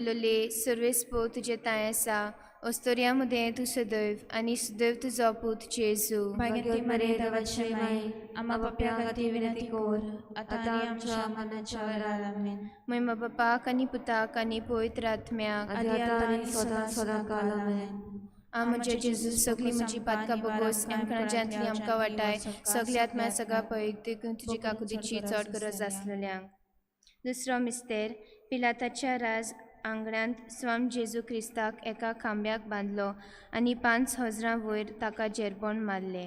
लोले सर्वेस्पो तुझे ताय आसा ओस्तोरियामध्ये तू सदैव आणि सदैव तुझो पूत जेजू भाग्यवती मरे देवाची माय आम्हा पाप्या खातीर विनंती कोर आता आनी आमच्या मरणाच्या वेळार आमेन. महिमा बापाक आणि पुताक आणि पवित्र आत्म्याक आदी आता आनी सदां काल आमेन. म्हणजे जेजू सगळी म्हजी पातकां बोगोस एमकणाच्यांतली आमकां वाटाय सगळे आत्म्या सगळा पळयत देखून तुजी काकुदीची चड गरज आसलेल्यांक. दुसरो मिस्तेर पिलाताच्या राज आंगणांत स्वाम जेजू क्रिस्ताक एका खांब्याक बांदलो आनी 5,000 वयर ताका जेरबोण मारले.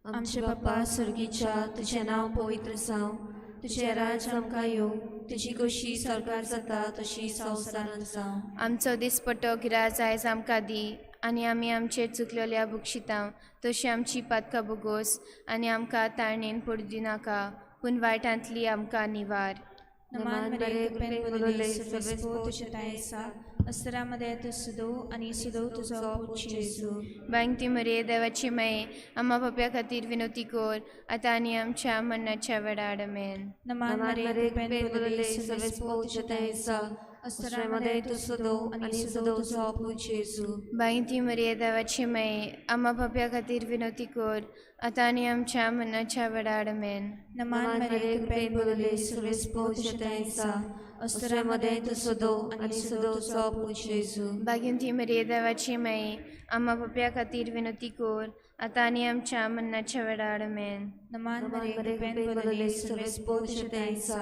आमचे बापा सर्गीच्या तुझें नांव पवित्र जावं, तुझे राज आमकां येवं, तुजी कशी सरकार जाता तशी संवसारांत जावं. आमचो दिसपट्टो गिराज आयज आमकां दी आनी आमी आमचेर चुकलेल्या बुक्षितां तशी आमची पातकां बोगोस आनी आमकां ताळणेन पडूं नाका पूण वायटांतली आमकां निवार. नमान मरे कृपेन बोलले सर्वेस्पो तुझे ताय आसा अस्तरामध्ये तू सुदो आनी सुदो तुजो पूत जेजू. बांगती मरे देवाची माये आम्हा पाप्या खातीर विनोती कोर आतां आनी आमच्या मरणाच्या वेळार आमेन. नमान मरे कृपेन बोलले सर्वेस्पो तुझे ताय आसा अस्तरामध्ये तू सुदो आनी सुदो तुजो पूत जेजू. बांगती मरे देवाची माये आम्हा पाप्या खातीर विनोती कोर आतां आनी आमच्या मरणाच्या वेळार आमेन. नमान मरे कृपेन बोलले सर्वेस्पो तुझे ताय आसा अस्तरामध्ये तू सुदो आनी सुदो तुजो पूत जेजू. बांगती मरे देवाची माये आम्हा पाप्या खातीर विनोती कोर आतां आनी आमच्या मरणाच्या वेळार आमेन. नमान मरे कृपेन बोलले सर्वेस्पो तुझे ताय आसा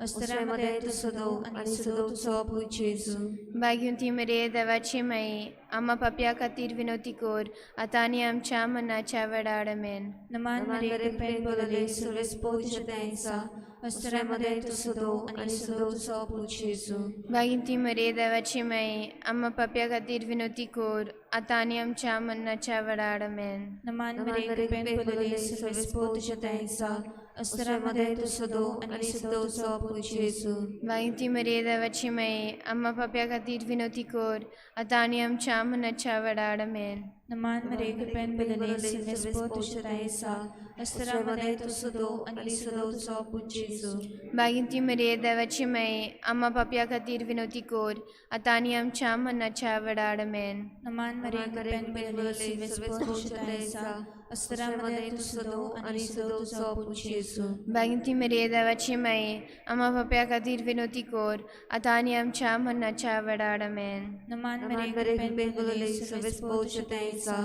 अस्तरामध्ये तू सुदो आनी सुदो तुजो पूत जेजू. बांगती मरे देवाची माये आम्हा पाप्या खातीर विनोती कोर आतां आनी आमच्या मरणाच्या वेळार आमेन. नमान मरे कृपेन बोलले सर्वेस्पो तुझे ताय आसा अस्तरामध्ये तू सुदो आनी सुदो तुजो पूत जेजू. बांगती मरे देवाची माये आम्हा पाप्या खातीर विनोती कोर आतां आनी आमच्या मरणाच्या वेळार आमेन. नमान मरे कृपेन बोलले सर्वेस्पो तुझे ताय आसा अस्तरामध्ये तू सुदो आनी सुदो तुजो पूत जेजू. बांगती मरे देवाची माये आम्हा पाप्या खातीर विनोती कोर आतां आनी आमच्या मरणाच्या वेळार आमेन. नमान मरे कृपेन बोलले सर्वेस्पो तुझे ताय आसा अस्तरामध्ये तू सुदो आनी सुदो तुजो पूत जेजू. बांगती मरे देवाची माये आम्हा पाप्या खातीर विनोती कोर आतां आनी आमच्या मरणाच्या वेळार आमेन. नमान मरे कृपेन बोलले सर्वेस्पो तुझे ताय आसा अस्तरामध्ये तू सुदो आनी सुदो तुजो पूत जेजू. बांगती मरे देवाची माये आम्हा पाप्या खातीर विनोती कोर आतां आनी आमच्या मरणाच्या वेळार आमेन. नमान मरे कृपेन बोलले सर्वेस्पो तुझे ताय आसा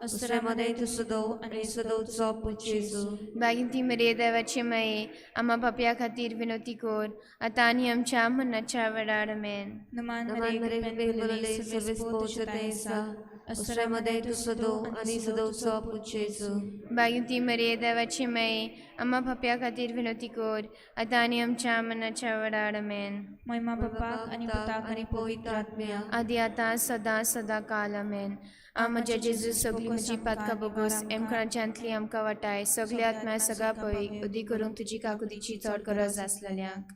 अस्तरामध्ये तू सुदो आनी सुदो तुजो पूत जेजू. बांगती मरे देवाची माये आम्हा पाप्या खातीर विनोती कोर आतां आनी आमच्या मरणाच्या वेळार आमेन. नमान मरे कृपेन बोलले सर्वेस्पो तुझे ताय आसा अस्तरामध्ये तू सुदो आनी सुदो तुजो पूत जेजू. बांगती मरे देवाची माये आम्हा पाप्या खातीर विनोती कोर आतां आनी आमच्या मरणाच्या वेळार आमेन. महिमा बापाक आनी पुताक आनी पवित्र आत्म्याक आदी आतां सदां काल आमेन. म्हज्या जेजू सगळी म्हजी पातकां बोगोस एमकणाच्यांतली आमकां वाटाय सगळे आत्म्या सगळा पळय उदी करून तुजी काकुदीची चड गरज आसलेल्यांक.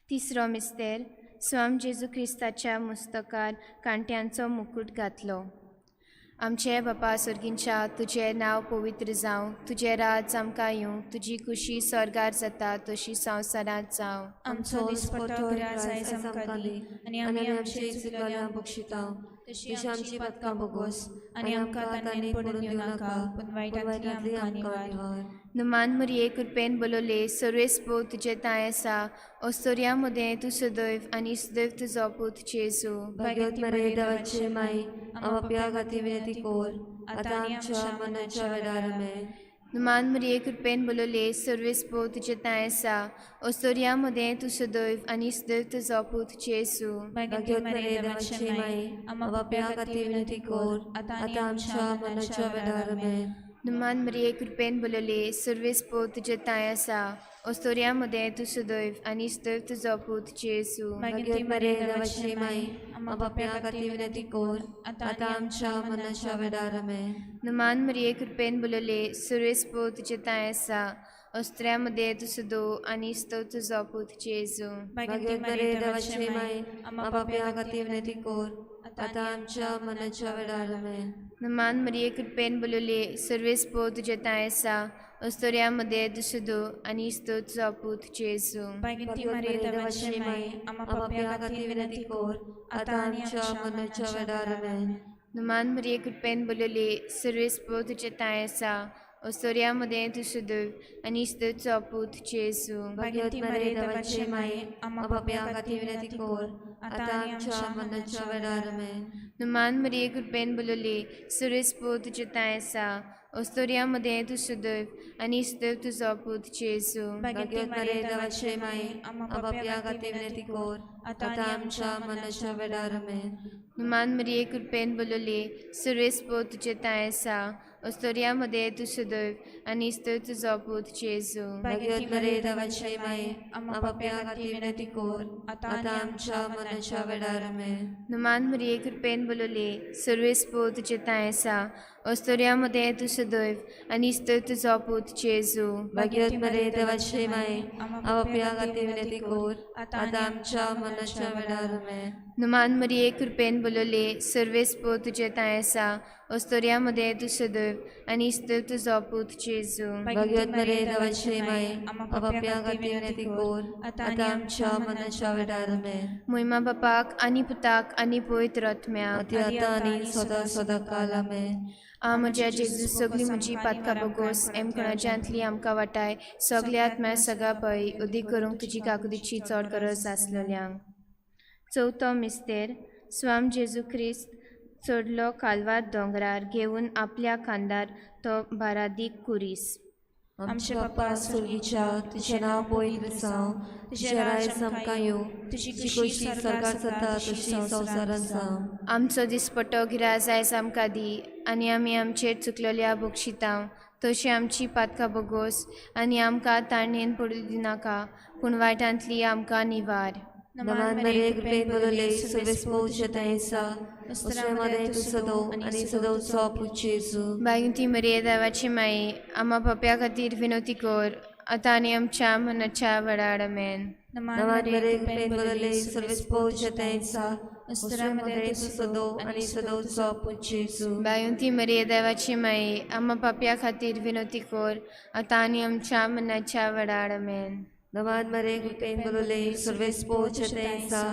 तिसरो मिस्तेर स्वाम जेजू क्रिस्ताच्या मस्तकार कांट्यांचो मुकुट घातलो. आमचे बापा सर्गींच्या तुजें नांव पवित्र जावं, तुजें राज आमकां येवं, तुजी खुशी स्वर्गार जाता तशी संवसारांत जावं. आमचो दिसपट्टो गिराज आयज आमकां दी आनी आमी आमचे चुकलेल्या बक्षितां तशी आमची पातकां बोगोस आनी आमकां ताणेन पडून दिवं नाका पूण वायटांतली आमकां निवार. नमान मरिये कृपेन बोलोले सर्वेस्पो तुजे ताय आसा ओस्तोरियामध्ये तू सदैव आनी सदैव तुजो पूत जेजू. भाग्यवती मरे देवाची माय आम्हा पाप्या खातीर विनंती कोर आतां आनी आमच्या मरणाच्या वेळार आमेन. नमान मरिये कृपेन बोलोले सर्वेस्पो तुजे ताय आसा ओस्तोरियामध्ये तू सदैव आनी सदैव तुजो पूत जेजू. भाग्यवती मरे देवाची माय आम्हा पाप्या खातीर विनंती कोर आतां आनी आमच्या मरणाच्या वेळार आमेन. नमान मरिये कृपेन बोलोले सर्वेस्पो तुजे ताय आसा ओस्तोरियामध्ये तू सदैव आनी सदैव तुजो पूत जेजू. भाग्यवती मरे देवाची माय आम्हा पाप्या खातीर विनंती कोर आतां आमच्या मरणाच्या वेळार आमेन. नमान मरिये कृपेन बोलोले सर्वेस्पो तुजे ताय आसा ओस्तोरियामध्ये तू सदो आनी सदैव तुजो पूत जेजू. भाग्यवती मरे देवाची माय आम्हा पाप्या खातीर विनंती कोर आतां आमच्या मरणाच्या वेळार आमेन. नमान मरिये कृपेन बोलोले सर्वेस्पो तुजे ताय आसा अस्तोऱ्यामध्ये दुसदो आणि स्तो तुझो पूत जेजू भाग्यवती मरिये देवाची माय आम्हा पापियां खातीर विनंती कर आता आनी आमच्या मरणाच्या वेळार आमेन. नुमान मरिये कृपेन बोलले सर्वेस तुझे तायसा अस्तोऱ्यामध्ये दुसदो आणि स्तो तुझो पूत जेजू भाग्यवती मरिये देवाची माय आम्हा पापियां खातीर विनंती कर आता आनी आमच्या मरणाच्या वेळार आमेन. नुमान मरिये कृपेन बोलले सर्वेस तुझे तायसा अस्तोऱ्यामध्ये दुसदो आणि स्तो तुझो पूत जेजू भाग्यवती मरिये देवाची माय आम्हा पापियां खातीर विनंती कर आता आनी आमच्या मरणाच्या वेळार आमेन. नुमान मरिये कृपेन बोलले सर्वेस तुझे तायसा अस्तोऱ्यामध्ये दुसदो आणि स्तो तुझो पूत जेजू भाग्यवती मरिये देवाची माय आम्हा पापियां खातीर विनंती कर आता आनी आमच्या मरणाच्या वेळार आमेन. नुमान मरिये कृपेन बोलले सर्वेस तुझे तायसा अस्तोऱ्यामध्ये दुसदो आणि स्तो तुझो पूत जेजू भाग्यवती मरिये देवाची माय आम्हा पापियां खातीर विनंती कर आता आनी आमच्या मरणाच्या वेळार आमेन. नुमान मरिये कृपेन बोलले सर्वेस तुझे तायसा अस्तोऱ्यामध्ये दुसदो आणि स्तो तुझो पूत जेजू भाग्यवती मरिये देवाची माय आम्हा पापियां खातीर विनंती कर आता आनी आमच्या मरणाच्या वेळार आमेन. महिमा बापाक आणि पुताक आणि पवित्र आत्म्याक आता आनी सदा सदा काल आमेन. म्हज्या जेजू सगळी म्हजी पातकां बगोस एम कोणाच्यांतली आमकां वाटाय सगल्या आत्म्या सगळा पळय उदीक करूंक तुजी काकुदीची चड गरज आसलेल्यांक. चवथो मिस्तेर स्वाम जेजू ख्रिस्त चडलो कालवार दोंगरार घेवन आपल्या खांदार तो बारादीक कुरीस. आमचे बापा स्वर्गीच्या तुझें नांव पवित्र जावं तुझें राज्य आमकां येवं तुजी कशी सरकार जाता तशी संवसारांत जावं. आमचो दिसपट्टो गिराय आयज आमकां दी आनी आमी आमचेर चुकलेल्या बक्षितांव तशी आमची पातकां बगोस आनी आमकां ताणेन पडूं दिनाका पूण वायटांतली आमकां निवार. नमान मरिये कृपेन बोलले सर्वेस पवित्र तायसा अस्तोऱ्यामध्ये दुसदो आनी सदोचो पूत जेजू भाग्यवती मरिये देवाची माये आम्हा पाप्या खातीर विनवती कर आता आनी आमच्या मनाच्या वेळार आमेन. नमान मरिये कृपेन बोलले सर्वेस पवित्र तायसा अस्तोऱ्यामध्ये दुसदो आनी सदोचो पूत जेजू भाग्यवती मरिये देवाची माये आम्हा पाप्या खातीर विनवती कर आता आनी आमच्या मनाच्या वेळार आमेन. नमान मरिये कृपेन बोलले सर्वेस पवित्र तायसा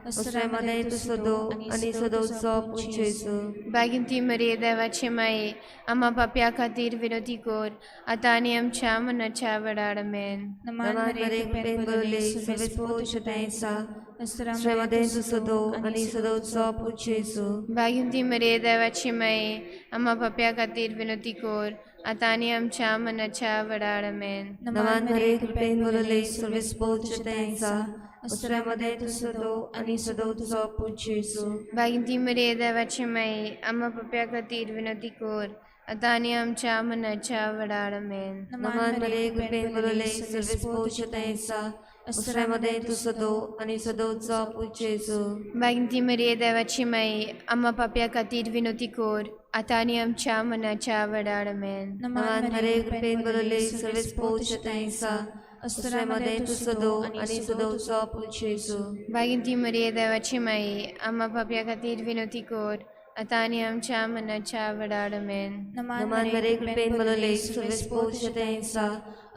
अस्तोऱ्यामध्ये दुसदो आनी सदोचो पूत जेजू भाग्यवती मरिये देवाची माये आम्हा पाप्या खातीर विनवती कर आता आनी आमच्या मनाच्या वेळार आमेन. नमान मरिये कृपेन बोलले सर्वेस पवित्र तायसा अस्तोऱ्यामध्ये दुसदो आनी सदोचो पूत जेजू भाग्यवती मरिये देवाची माये आम्हा पाप्या खातीर विनवती कर आता आनी आमच्या मनाच्या वेळार आमेन. नमान मरिये कृपेन बोलले सर्वेस पवित्र तायसा अस्तोऱ्यामध्ये दुसदो आनी सदोचो पूत जेजू भाग्यवती मरिये देवाची माये आम्हा पाप्या खातीर विनवती कर आता आनी आमच्या मनाच्या वेळार आमेन. नमान मरिये कृपेन बोलले सर्वेस पवित्र तायसा अस्तोऱ्यामध्ये दुसदो आनी सदोचो पूत जेजू भाग्यवती मरिये देवाची माये आम्हा पाप्या खातीर विनवती कर आता आनी आमच्या मनाच्या वेळार आमेन. नमान मरिये कृपेन बोलले सर्वेस पवित्र तायसा अस्तोऱ्यामध्ये दुसदो आनी सदोचो पूत जेजू भाग्यवती मरिये देवाची माये आम्हा पाप्या खातीर विनवती कर आता आनी आमच्या मनाच्या वेळार आमेन. नमान मरिये कृपेन बोलले सर्वेस पवित्र तायसा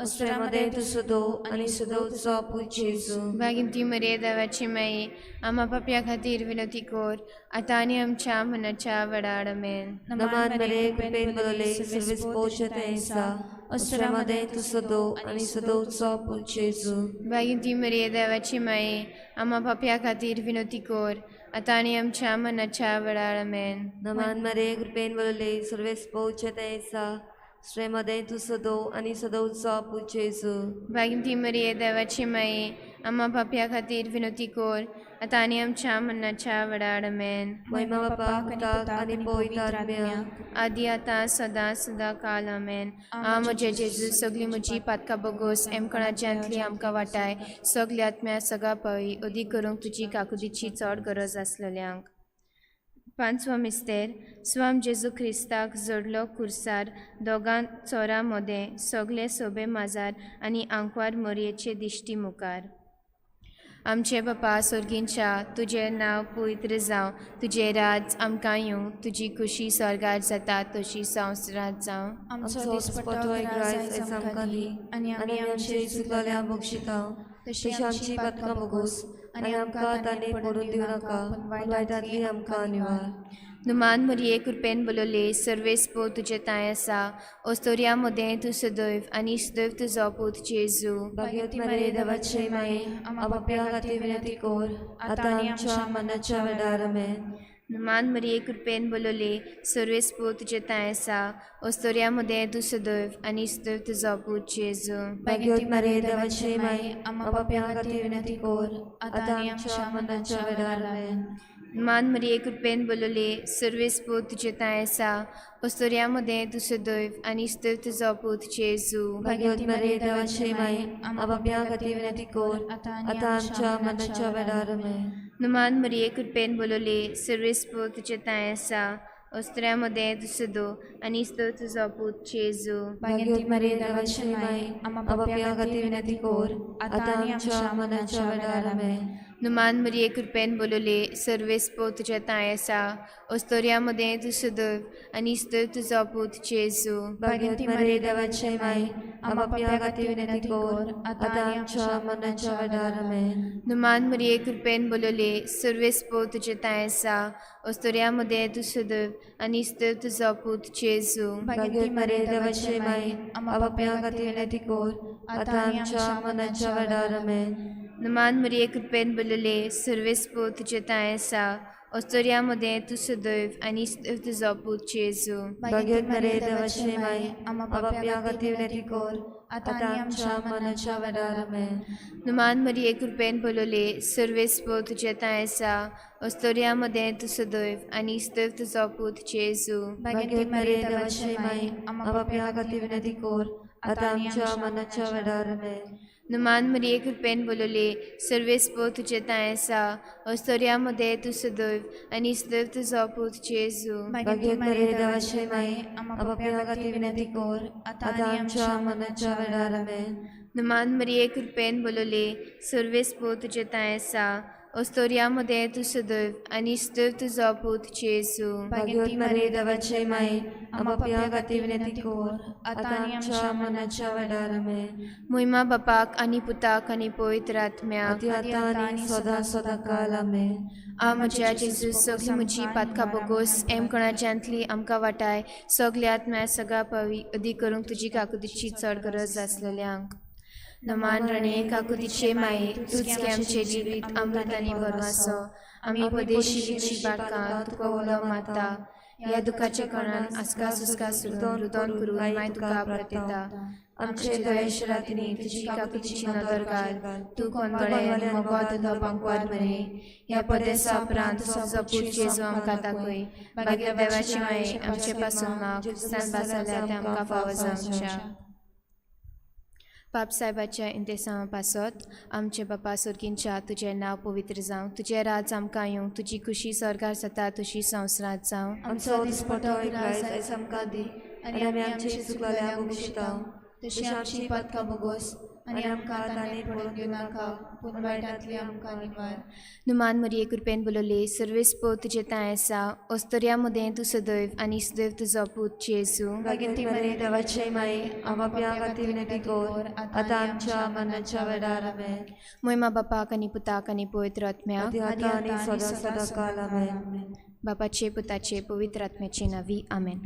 अस्तोऱ्यामध्ये दुसदो आनी सदोचो पूत जेजू भाग्यवती मरिये देवाची माये आम्हा पाप्या खातीर विनवती कर आता आनी आमच्या मनाच्या वेळार आमेन. नमान मरिये कृपेन बोलले सर्वेस पवित्र तायसा अस्तोऱ्यामध्ये दुसदो आनी सदोचो पूत जेजू भाग्यवती मरिये देवाची माये आम्हा पाप्या खातीर विनवती कर आता आनी आमच्या मनाच्या वेळार आमेन. नमान मरिये कृपेन बोलले सर्वेस पवित्र तायसा अस्तोऱ्यामध्ये दुसदो आनी सदोचो पूत जेजू भाग्यवती मरिये देवाची माये आम्हा पाप्या खातीर विनवती कर आता आनी आमच्या मनाच्या वेळार आमेन. महिमा बापाक पुताक आनी पवित्र आत्म्याक आदी आता सदा सदा काल आमेन. म्हजे जेजू सगळी म्हजी पातकां बगोस एम कोणाच्यांतली आमकां वाटाय सगल्या आत्म्या सगळा पळय उदीक करूंक तुजी काकुदीची चड गरज आसलेल्यांक. पांचवो मिस्तेर स्वाम जेजू ख्रिस्ताक जोडलो कुर्सार दोगां चोरां मदें सगळे सोबे माजार आनी आंकवार मोरयेचे दिश्टी मुखार. आमचे बापा स्वर्गींच्या तुझें नांव पवित्र जावं, तुझें राज आमकां येवं, तुजी खुशी स्वर्गात जाता तशी संवसारांत जावं. आमचो दिसपट्टो एकराय आयज आमकां दी, आनी आमी आमचे चुकलेल्यांक बक्षिता, तशी आमची पातकां बोगोस, आनी आमकां तांणी पडून दिवं नाका, पूण वायटांतली आमकां निवार. नुमान मरिये कृपेन बोलोले सर्वेस्पो तुझे ताय आसा, ओस्तोरिया मदें तूं सदैव आनी सदैव तुजो पूत जेजू. भाग्यवती मारे देवाचे माये, आम्हा पाप्यां खातीर विनंती कोर, आतां आनी आमच्या मरणाच्या वेळार आमेन. नुमान मरिये कृपेन बोलोले सर्वेस्पो तुझे ताय आसा, ओस्तोरिया मदें तूं सदैव आनी सदैव तुजो पूत जेजू. भाग्यवती मारे देवाचे माये, आम्हा पाप्यां खातीर विनंती कोर, आतां आनी आमच्या मरणाच्या वेळार आमेन. नुमान मरिये कृपेन बोलोले सर्वेस्पो तुझे ताय आसा, ओस्तोरिया मदें तूं सदैव आनी सदैव तुजो पूत जेजू. भाग्यवती मारे देवाचे माये, आम्हा पाप्यां खातीर विनंती कोर, आतां आमच्या मरणाच्या वेळार आमेन. नुमान मरिये कृपेन बोलोले सर्वेस्पो तुझे ताय आसा, ओस्तोरिया मदें तूं सदैव आनी सदैव तुजो पूत जेजू. भाग्यवती मारे देवाचे माये, आम्हा पाप्यां खातीर विनंती कोर, आतां आनी आमच्या मरणाच्या वेळार आमेन. नुमान मरिये कृपेन बोलोले सर्वेस्पो तुझे ताय आसा, ओस्तोरिया मदें तूं सदैव आनी सदैव तुजो पूत जेजू. भाग्यवती मारे देवाचे माये, आम्हा पाप्यां खातीर विनंती कोर, आतां आनी आमच्या मरणाच्या वेळार आमेन. नुमान मरिये कृपेन बोलोले सर्वेस्पो तुझे ताय आसा, ओस्तोरिया मदें तूं सदैव आनी सदैव तुजो पूत जेजू. भाग्यवती मारे देवाचे माये, आम्हा पाप्यां खातीर विनंती कोर, आतां आनी आमच्या मरणाच्या वेळार आमेन. नुमान मरिये कृपेन बोलोले सर्वेस्पो तुझे ताय आसा, ओस्तोरिया मदें तूं सदैव आनी सदैव तुजो पूत जेजू. भाग्यवती मारे देवाचे माये, आम्हा पाप्यां खातीर विनंती कोर, आतां आनी आमच्या मरणाच्या वेळार आमेन. नुमान मरिये कृपेन बोलोले सर्वेस्पो तुझे ताय आसा, ओस्तोरिया मदें तूं सदैव आनी सदैव तुजो पूत जेजू. भाग्यवती मारे देवाचे माये, आम्हा पाप्यां खातीर विनंती कोर, आतां आमच्या मरणाच्या वेळार आमेन. नुमान मरिये कृपेन बोलोले सर्वेस्पो तुझे ताय आसा, ओस्तोरिया मदें तूं सदैव आनी सदैव तुजो पूत जेजू. भाग्यवती मारे देवाचे माये, आम्हा पाप्यां खातीर विनंती कोर, आतां आनी आमच्या मरणाच्या वेळार आमेन. नुमान मरिये कृपेन बोलोले सर्वेस्पो तुझे ताय आसा, ओस्तोरिया मदें तूं सदैव आनी सदैव तुजो पूत जेजू. भाग्यवती मारे देवाचे माये, आम्हा पाप्यां खातीर विनंती कोर, आतां आनी आमच्या मरणाच्या वेळार आमेन. महिमा बापाक आनी पुताक आनी पवित्र आत्म्याक, आतां आनी सदां सदांकाळ आमेन. आ म्हज्या जेजू सगळी म्हजी पातकां बोगोस एम कोणाच्यांतली आमकां वाटाय, सगल्या आत्म्या सगळा पवी अदी करूंक तुजी काकुतीची चड गरज आसलेल्यांक. नमान रणे काकुतीचे माये, तूच के आमचे जिवीत अमृत आनी भरवासो, आमी पदेशिलीची बाटकां तुका उलो मारता. ह्या दुखाच्या कणान आस्का सुस्का सोडून रुदोन करून माय तुका प्रत्यता. आमचे दयेश रातीनी तुजी काकुतीची नदर घाल, तूं कोंदळे मोगोत धोपांक वाद मरे. ह्या पदेसा उपरांत तुजो पूत जेजू आमकां दाखय. भाग्य देवाची माये, आमचे पासून माग क्रिस्तान बासाल्या ते आमकां फावो जावच्या. पाप साहेबाच्या इंतेसां पासत आमचे बापा सुर्गींच्या तुझें नांव पवित्र जावं, तुझें राज आमकां येवं, तुजी खुशी स्वर्गार जाता तशी संवसारांत जावं. आमचो दिसपट्टो आयज आमकां दी, आनी आमी आमचे चुकलेल्यांक बक्षिता, तशी आमची पातकां बोगोस, आनी आमकां तांणी पडून दिवं नाका, पूण वायटांतली आमकां निवार. नुमान मरिये कृपेन बोलोले सर्वेस्पो तुझे ताय आसा, ओस्तोरिया मदें तूं सदैव आनी सदैव तुजो पूत जेजू. भाग्यवती मारे देवाचे माये, आम्हा पाप्यां खातीर विनंती कोर, आतां आमच्या मरणाच्या वेळार आमेन. महिमा बापाक आनी पुताक आनी पवित्र आत्म्याक, आतां आनी सदां सदांकाळ आमेन. बापाचे पुताचे पवित्र आत्म्याचे नावी आमेन.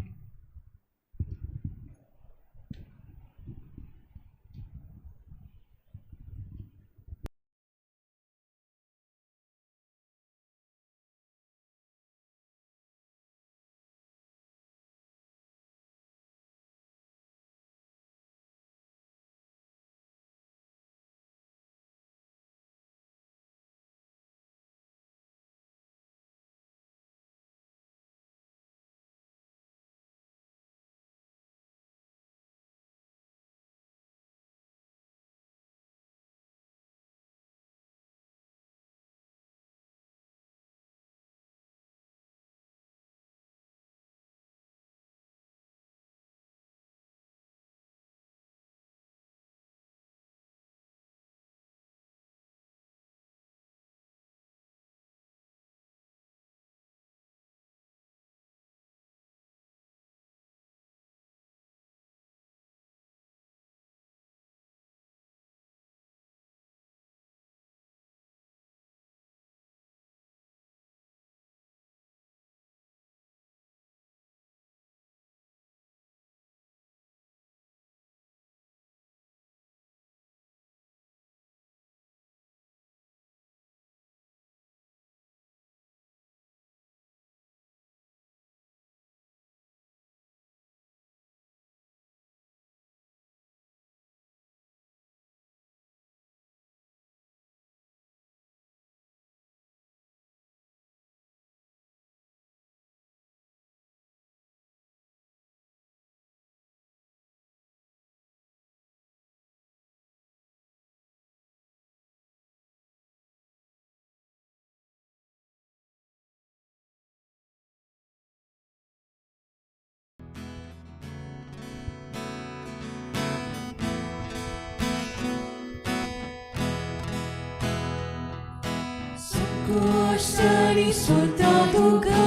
संकोष्टानी सोता तुका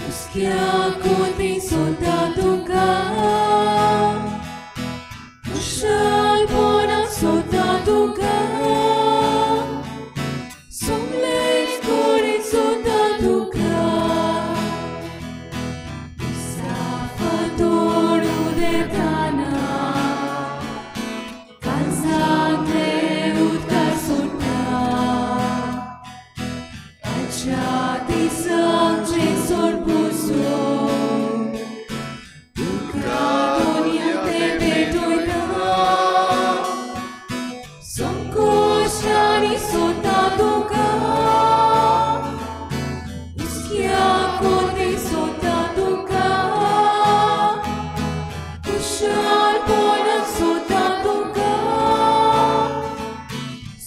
उसक्या कोती सोता तुका कुशलपणा सोता तुका सोमलेच कोरी सोता तुका साफातोड उदेताना कांसांतले उदकार सोडटा आजच्या दिसांचे सोड बसून तुका दुनिया ते भेटोयता संकोशानी सोता तुका उसक्या कोती सोता तुका कुशलपणा सोता तुका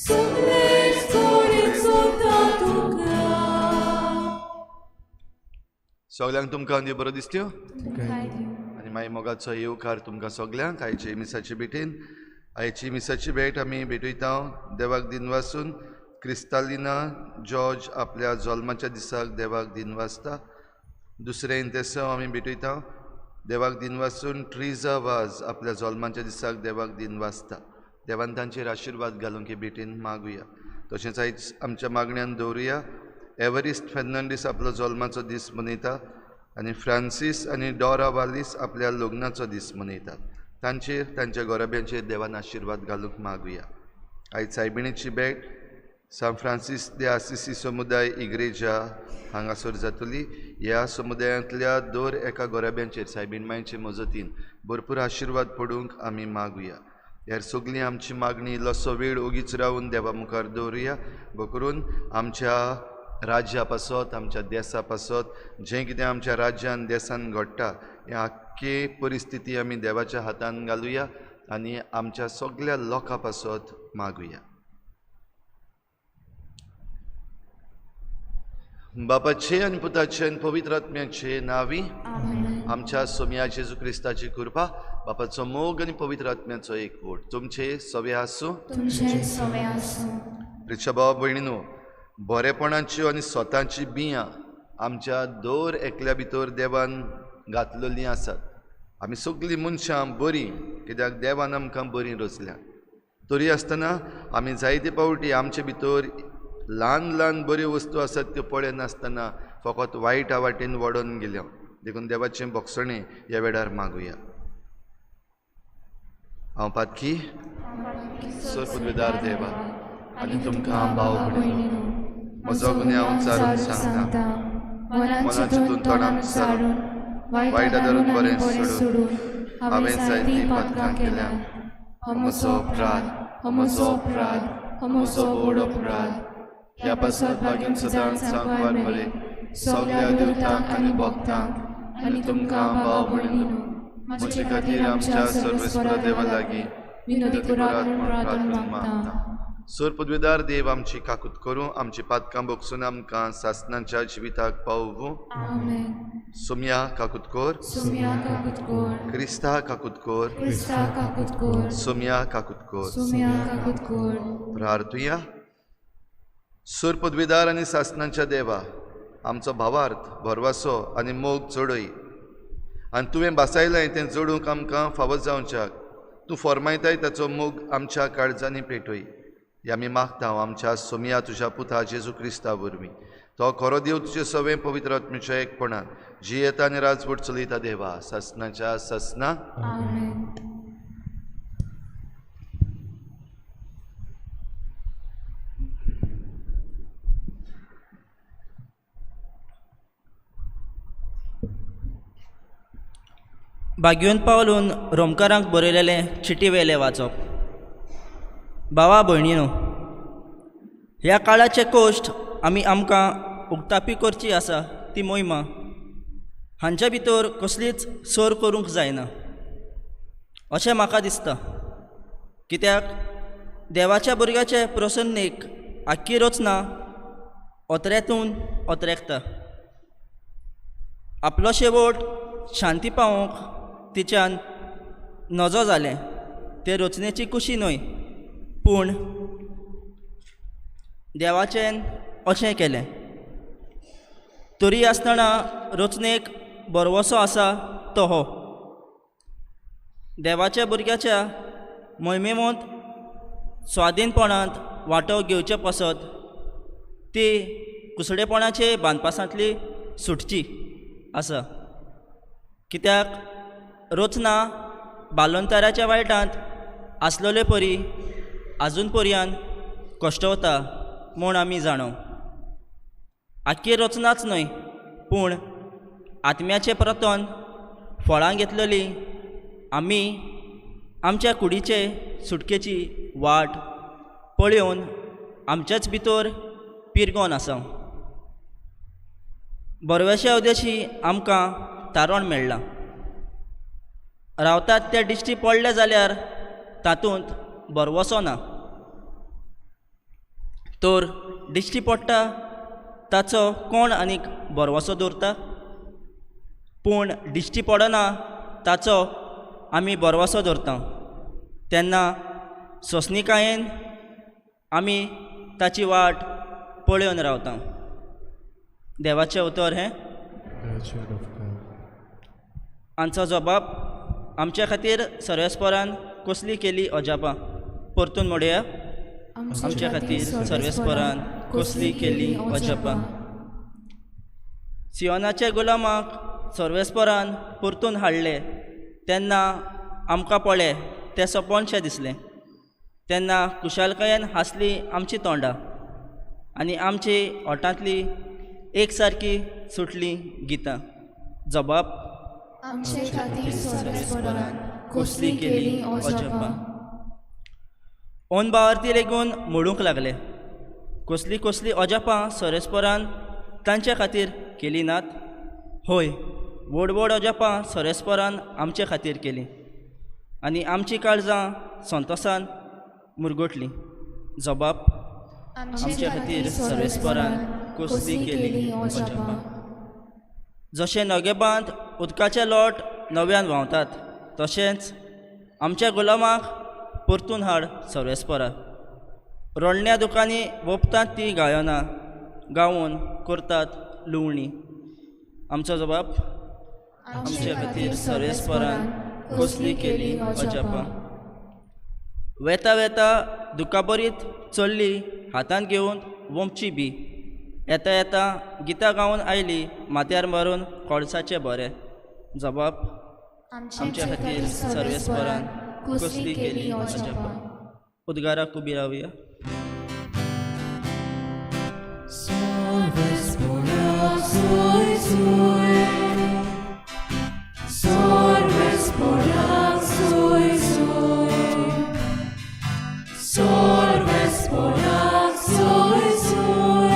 सगळेच कोरीत सोता तुका सगळ्यांक तुमकां न्ही बरो दिसत्यो आनी मागीर मोगाचो येवकार तुमकां सगळ्यांक आयचे मिसाची भेटेन आयची मिसाची भेट आमी भेटयता देवाक दिनवासून क्रिस्तालिना जॉर्ज आपल्या जल्माच्या दिसाक देवाक दिनवासता दुसरें इंतेसो आमी भेटयता देवाक दिनवासून ट्रिजा वाज आपल्या जल्माच्या दिसाक देवाक दिनवासता देवान तांचेर आशिर्वाद घालूंक हे भेटेन मागुया तशेंच आयज आमच्या मागण्यांत दवरुया एवरिस्ट फेर्नांडीस आपलो जल्माचो दीस मनयता आनी फ्रांसीस आनी डॉरा वालीस आपल्या लग्नाचो दीस मनयतात तांचेर तांच्या गोरब्यांचेर देवान आशिर्वाद घालूंक मागुया आयज सायबिणीची भेट सान फ्रांसीस दे आसिसी समुदाय इग्रेजा हांगासर जातली ह्या समुदायांतल्या दर एका गोरब्यांचेर सायबीण मांयचे मजतीन भरपूर आशिर्वाद पडूंक आमी मागुया ह्यार सगळीं आमची मागणी इल्लोसो वेळ ओगीच रावन देवा मुखार दवरुया भो करून आमच्या राज्या पासत आमच्या देशा पासत जें कितें आमच्या राज्यान देशान घडटा हें आख्खे परिस्थिती आमी देवाच्या हातान घालुया आनी आमच्या सगळ्या लोकां पासत मागुया बापाचे आनी पुताचे आनी पवित्र आत्म्याचे नांवी आमच्या सोम्या जेजू क्रिस्ताची कृपा बापाचो मोग आनी पवित्र आत्म्याचो एकवट तुमचे सवे आसूं प्रिच्या भाव भयणीनो बरेपणाच्यो आनी स्वताची बियां आमच्या दर एकल्या भितर देवान घातलेलीं आसात आमी सगळीं मनशां बरीं कित्याक देवान आमकां बरीं रचल्या तरी आसतना आमी जायते पावटी आमचे भितर ल्हान ल्हान बऱ्यो वस्तू आसात त्यो पळयनासतना फकत वायटा वाटेन वडोन गेल्या देखून देवाचें भोगसणें ह्या वेळार मागुया हांव पातकी सर्पद्वेदार देवा आनी तुमकां भाव भयणीनो म्हजो गुन्यांव चारून सांगता मनाचितून तोंडान विचारून वायटा धरून बरें सोडून हांवें जायतीं पातकां केल्यां हो म्हजो अपराध हो म्हजो व्हड अपराध ह्या पासत लागीं सदांच सांगवार मरे सगळ्या देवतांक आनी भक्तांक आनी तुमकां भाव भयणीनो म्हजे खातीर आमच्या सर्वेस्वर देवा लागीं विनोदी करात म्हूण प्रार्थना मागता सर्पद्वेदार देव आमची काकूत करूं आमची पातकां भोगसून आमकां सासणांच्या जिविताक पावूं सोम्या काकूत कोर क्रिस्ता काकूत कोर सोम्या काकूत कोर प्रार्थुया सर्पद्वेदार आनी सासणांच्या देवा आमचो भावार्थ भरवासो आनी मोग चडय आनी तुवें बासायलाय तें जोडूंक आमकां फावो जावच्याक तूं फरमायताय ताचो मोग आमच्या काळजांनी पेटय हे आमी मागता आमच्या सोम्या तुज्या पुता जेजू क्रिस्ता वरवीं तो खरो देव तुजे सवें पवित्र आत्म्याच्या एकपणान जी येता आनी राजवट चलयता देवा सासणाच्या सासना भाग्योन पावलून रोमकारांक बरयलेलें चिटी वेले वाचप भावा भयणीनो ह्या काळाचे कोश्ट आमकां उक्तापी करची आसा ती मोहिमा हांच्या भितर कसलीच सर करूंक जायना अशें म्हाका दिसता कित्याक देवाच्या भुरग्याचे प्रसन्नेक आख्खी रचना ओतऱ्यातून ओतरेकता आपलो शेवट शांती पावोवंक तिच्यान नजो जालें ते रचनेची कुशी न्हय पूण देवाचें अशें केलें. तरी आसतना रचनेक बरवसो आसा तो हो. देवाच्या भुरग्याच्या मोहिमेमोत स्वाधीनपणांत वांटो घेवचे पासत ती कुसडेपणाचे बांदपासांतली सुटची आसा. कित्याक रचना बालोंतराच्या वायटांत आसलोले परी आजून पर्यान कश्टवता म्हूण आमी जाणो. आख्खी रचनाच न्हय पूण आत्म्याचें प्रतन फळां घेतलेली आमी आमच्या कुडीचे सुटकेची वाट पळयोवन आमच्याच भितर पिरगोन आसा. बरवेच्या उद्देशी आमकां तारण मेळ्ळां. रावतात ते दिश्टी पडले जाल्यार तातूंत बरवसो ना. तर दिश्टी पडटा ताचो कोण आनीक बरवसो दवरता. पूण दिश्टी पडना ताचो आमी बरवसो दवरता तेन्ना सोंसणिकायेन आमी ताची वाट पळयोवन रावता. देवाचें उतर हें. आमचो जबाब आमच्या खातीर सर्वेस्परान कसली केली अजापां. परतून म्हणुया. आमच्या खातीर सर्वेस्परान कसली केली अजापां. सियोनाच्या गुलामाक सर्वेस्परान परतून हाडले तेन्ना आमकां पळय तें सोंपोनशें दिसलें. तेन्ना कुशालकायेन हांसली आमची तोंडां आनी आमची ओठांतली एक सारकी सुटली गितां. जबाब आमचे खातीर सर्वेस्परान कसली केली अजापां. ओन बावार्थी लेगून म्हणूंक लागले. कसली कसली अजापां सर्वेस्परान तांचे खातीर केली नात. होय, व्हड व्हड अजापां सर्वेस्परान आमचे खातीर केली आनी आमची काळजां संतोशान मुरगोटली. जबाब आमचे खातीर सर्वेस्परान कसली केली अजापां. जशें नगेबांत उदकाचे लोट नव्यान व्हांवतात तशेंच आमच्या गुलामाक परतून हाड सर्वेस्परा. रोडण्या दुकानी वोपतात ती गायना गावून करतात लुवणी. आमचो जबाब आमचे खातीर सर्वेस्परान कसली केली अजापां. वेता वेता दुकाबरीत चल्ली हातांत घेवन वंपची बी. येता येता गितां गावन आयली माथ्यार मारून कोळसाचे बरें. जबाब आमच्या खातीर सर्वेस्परान कसली केली अजापां. उद्गाराक उबी रावया. सर्वेस्पराक सोय सोय. सर्वेस्पराक सोय सोय. सर्वेस्पराक सोय सोय.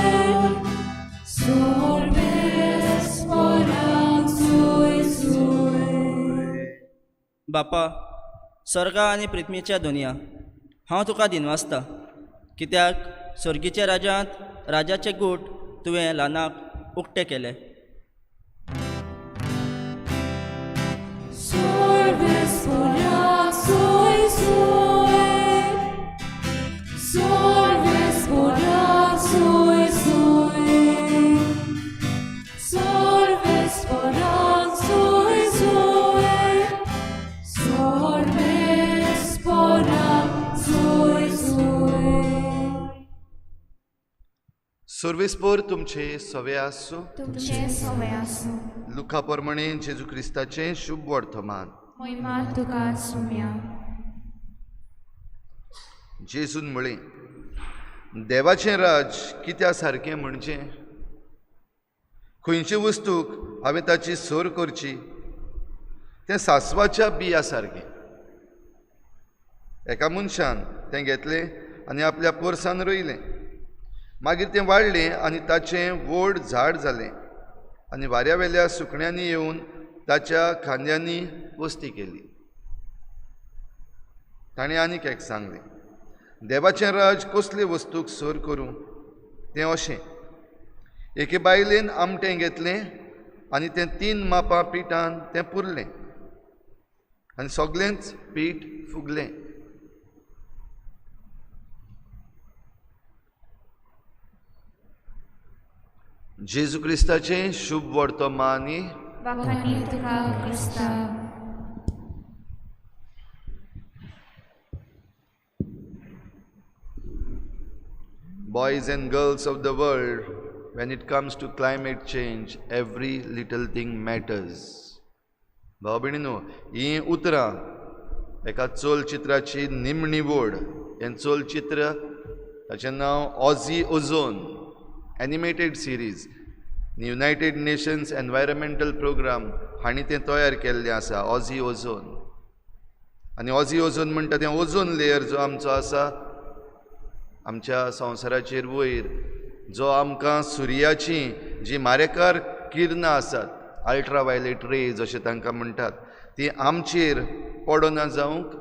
सर्वेस्पराक सोय सोय. बापा, स्वर्गा आनी पृथ्वीच्या दुनिया, हांव तुका दिनवासता कित्याक सर्गीच्या राज्यांत राजाचे गूट तुवें ल्हानाक उक्ते केले. सर्वेस्पराक सोय सोय. सर्वेस्पराक सोय सोय. सर्वेस्पराक सोय सोय. सर्वेस्पराक सोय सोय. सर्वेस्पर तुमचे सवे आसूं. तुमचे सवय आसूं. लुका प्रमाणे जेजू क्रिस्ताचें शुभ वर्तमान. महिमा तुका सुम्या. जेजून म्हळें, देवाचें राज कित्या सारकें म्हणजे खंयचे वस्तूक हांवें ताची सर करची तें सासवाच्या बिया सारकें. एका मनशान तें घेतलें आनी आपल्या पोरसान रोयलें. मागीर तें वाडलें आनी ताचें व्हड झाड जालें आनी वाऱ्यावेल्या सुकण्यांनी येवन ताच्या खांद्यांनी वस्ती केली. ताणें आनीक एक सांगलें, देवाचें राज कसले वस्तूक सर करूं तें अशें. एके बायलेन आमटें घेतलें आनी तें 3 मापां पिठान तें पुरलें आनी सगळेंच पीठ फुगलें. जेजू क्रिस्ताचे शुभ वर्तमानी वाखाणी तुका Crysta. Boys and girls of the world, when it comes to climate change, every little thing matters. भाव भयणीनो, ही उतरां एका चलचित्राची निमणीवड. हें चलचित्र ताचें नांव Ozzy Ozone, animated series. United Nations environmental programme हांणी तें तयार केल्लें आसा, ऑझी ओझोन. आनी ऑझी ओझोन म्हणटा तें ओझोन लेयर जो आमचो आसा आमच्या संवसाराचेर वयर, जो आमकां सुर्याची जी मारेकार किरणां आसात, अल्ट्रावायलेट रेज अशें तांकां म्हणटात, ती आमचेर पडना जावंक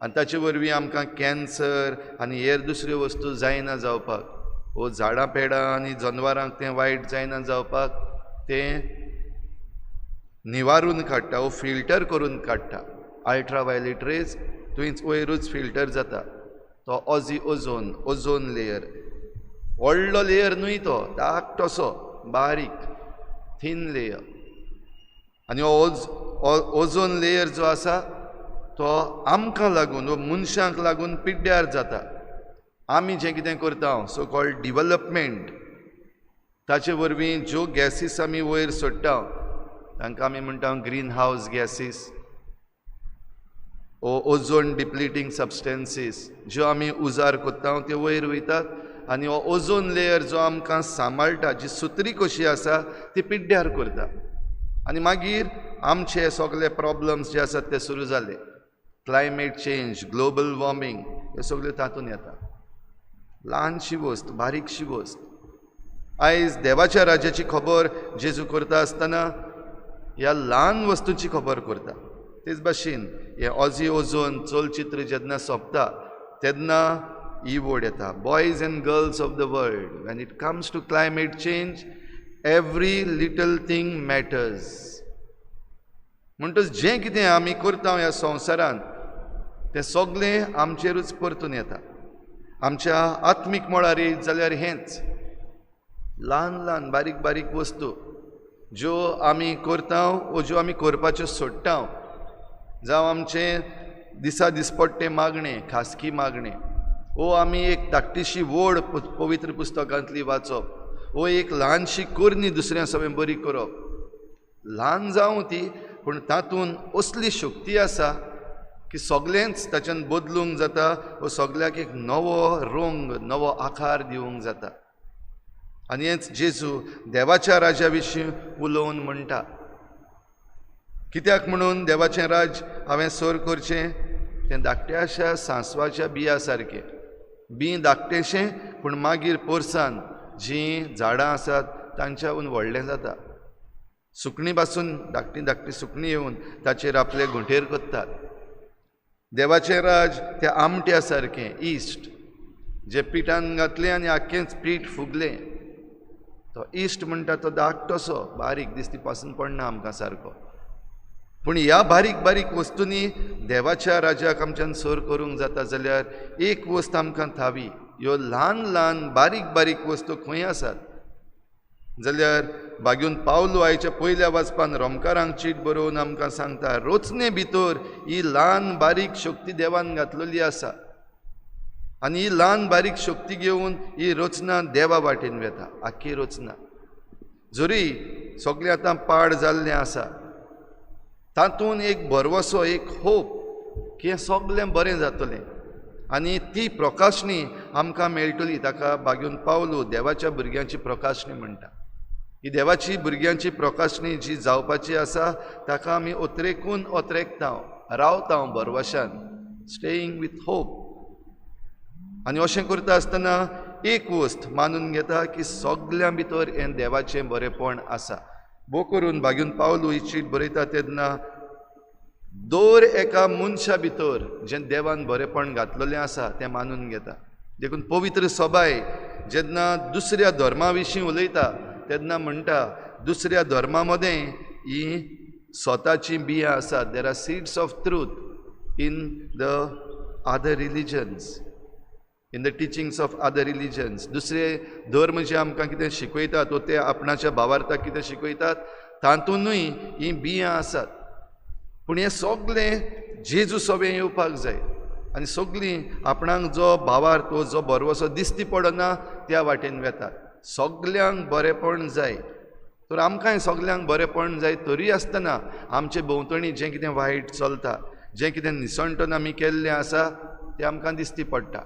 आनी ताचे वरवीं आमकां कॅन्सर आनी हेर दुसऱ्यो वस्तू जायना जावपाक, वो झाडां पेडां आनी जनवरांक तें वायट जायना जावपाक तें निवारून काडटा, वो फिल्टर करून काडटा. अल्ट्रावायलेट रेज थंयच वयरूच फिल्टर जाता. तो ऑझी ओझोन, ओझोन लेयर. व्हडलो लेयर न्हय तो, धाकटोसो बारीक थीन लेयर. आनी ओझोन लेयर जो आसा तो आमकां लागून, वो मनशांक लागून पिड्ड्यार जाता. आमी जें कितें करता सो कॉल्ड डिवेलपमेंट, ताचे वरवीं ज्यो गॅसीस आमी वयर सोडटा तांकां आमी म्हणटा ग्रीन हावस गॅसीस, ओझोन डिप्लिटींग सबस्टेन्सीस, ज्यो आमी उजार कोत्ता त्यो वयर वयतात आनी हो ओझोन लेयर जो आमकां सांबाळटा, जी सुत्री कशी आसा ती पिड्ड्यार करता. आनी मागीर आमचे सगळे प्रॉब्लम्स जे आसात ते सुरू जाले. क्लायमेट चेंज, ग्लोबल वॉर्मिंग, हे सगळे तातूंत येता. ल्हानशी वस्त, बारीकशी वस्त. आयज देवाच्या राज्याची खबर जेजू करता आसतना ह्या ल्हान वस्तूंची खबर करता. तेच भाशेन हे ऑझी ओझोन चलचित्र जेन्ना सोंपता तेन्ना ही वड येता, boys and girls of the world, when it comes to climate change every little thing matters. म्हणटच जें कितें आमी करता ह्या संवसारांत तें सगळें आमचेरूच परतून येता. आमच्या आत्मीक मळारी जाल्यार हेंच ल्हान ल्हान बारीक बारीक वस्तू ज्यो आमी करता वो ज्यो आमी करपाच्यो सोडटा, जावं आमचे दिसा दिसपट्टे मागणे, खासगी मागणे, वो आमी एक धाकटीशी वड पवित्र पुस्तकांतली वाचप, वो एक ल्हानशी करणी दुसऱ्या सगळें बरी करप. ल्हान जावं ती, पूण तातूंत असली शक्ती आसा की सगळेंच ताच्यान बदलूंक जाता, वो सगळ्याक एक नवो रंग, नवो आकार दिवंक जाता. आनी हेंच जेजू देवाच्या राज्या विशीं उलोवन म्हणटा. कित्याक म्हणून देवाचें राज हांवें सर करचें, तें धाकट्याशा सांसवाच्या बिया सारकें. बी धाकटेशें पूण मागीर पोरसान जीं झाडां आसात तांच्याहून व्हडलें जाता. सुकणीं पासून धाकटी धाकटी सुकणीं येवन ताचेर आपले घुंटेर कोत्तात. देवाचें राज त्या आमट्या सारकें, इश्ट, जें पिठान घातलें आनी आख्खेंच पीठ फुगलें. तो इश्ट म्हणटा तो धाकटोसो, बारीक दिसती, पासून पडना आमकां सारको. पूण ह्या बारीक बारीक वस्तूंनी देवाच्या राज्याक आमच्यान सर करूंक जाता जाल्यार एक वस्त आमकां थावी. ह्यो ल्हान ल्हान बारीक बारीक वस्तू खंय आसात जाल्यार बागेवन पावलो आयच्या पयल्या वाचपान रोमकारांक चीट बरोवन आमकां सांगता, रोचने भितर ही ल्हान बारीक शक्ती देवान घातलेली आसा. आनी ही ल्हान बारीक शक्ती घेवन ही रचना देवा वाटेन वेता, आख्खी रचना. जरी सगळें आतां पाड जाल्लें आसा, तातूंत एक भरवसो, एक होप की हें सगळें बरें जातलें. आनी ती प्रकाशणी आमकां मेळटली. ताका बागेवन पावलो देवाच्या भुरग्यांची प्रकाशणी म्हणटा. ही देवाची भुरग्यांची प्रकाशणी जी जावपाची आसा ताका आमी ओतरेकून ओतरेकता, रावता भरवशान, स्टेईंग विथ होप. आनी अशें करता आसतना एक वस्त मानून घेता की सगळ्यां भितर हें देवाचें बरेपण आसा. बो करून बागेवन पावलो ही चीट बरयता तेन्ना दर एका मनशा भितर जें देवान बरेपण घातलेलें आसा तें मानून घेता. देखून पवित्र सभाय जेन्ना दुसऱ्या धर्मा विशीं उलयता तेन्ना म्हणटा दुसऱ्या धर्मा मदें ही स्वताची बियां आसात. There are seeds of truth in the other religions. In the teachings of other religions. दुसरे धर्म जे आमकां कितें शिकयतात वो ते आपणाच्या भावार्थाक कितें शिकयतात तातूंतूय हीं बियां आसात. पूण हें सगळें जेजू सोबें येवपाक जाय आनी सगळीं आपणाक जो भावार्थ वो जो बरवसो दिश्टी पडना त्या वाटेन वेतात. सगल्यांक बरेपण जाय तर आमकांय सगल्यांक बरेपण जाय तरी आसतना आमचे भोंवतणी जें कितें वायट चलता जें कितें निसंटन आमी केल्लें आसा तें आमकां दिश्टी पडटा.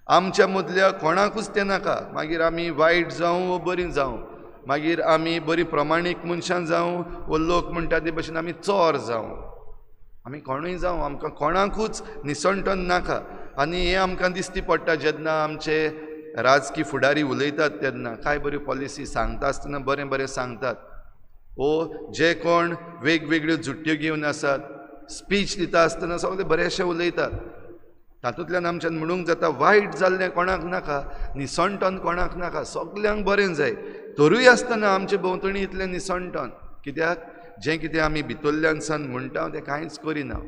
आमच्या मदल्या कोणाकूच तें नाका मागीर आमी वायट जावं वो बरीं जावं, मागीर आमी बरीं प्रमाणीक मनशां जावं वो लोक म्हणटा ते भशेन आमी चोर जावं, आमी कोणूय जावं आमकां कोणाकूच निसंटन नाका. आनी हें आमकां दिश्टी पडटा जेन्ना आमचे राजकीय फुडारी उलयतात तेन्ना कांय बऱ्यो पॉलिसी सांगता आसतना बरें बरें सांगतात. वो जे कोण वेगवेगळ्यो जुट्ट्यो घेवन आसात स्पीच दिता आसतना सगळे बरेंशें उलयतात. तातूंतल्यान आमच्यान म्हणूंक जाता वायट जाल्लें कोणाक नाका, निसंटन कोणाक नाका, सगल्यांक बरें जाय. तरूय आसतना आमचे भोंवतणी इतलें निसंटन कित्याक जें कितें आमी भितरल्यान सान म्हणटा तें कांयच करिना.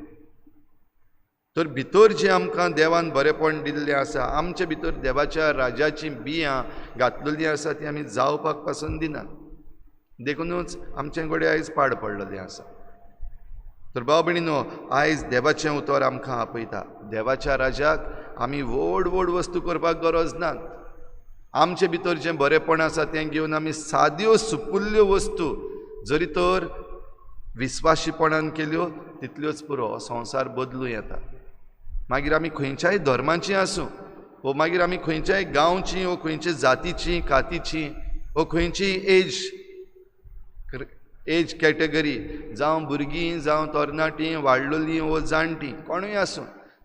तर भितर जें आमकां देवान बरेपण दिल्लें आसा आमचे भितर देवाच्या राजाची बियां घातलेलीं आसा ती आमी जावपाक पसंद दिनात. देखूनच आमचें घोडे आयज पाड पडलेलें आसा. तर भाव भयणीनो आयज देवाचें उतर आमकां आपयता. देवाच्या राजाक आमी व्हड व्हड वस्तू करपाक गरज ना. आमचे भितर जें बरेपण आसा तें घेवन आमी साद्यो सुपुल्ल्यो वस्तू जरी तर विस्वाशीपणान केल्यो तितल्योच पुरो संवसार बदलूं येता. मागीर आमी खंयच्याय धर्माचीं आसूं वो मागीर आमी खंयच्याय गांवचीं वो खंयच्या जातीचीं कातीचीं वो खंयचीय एज कॅटेगरी जावं भुरगीं जावं तरणाटीं वाडलोलीं वो जाणटीं कोणूय आसूं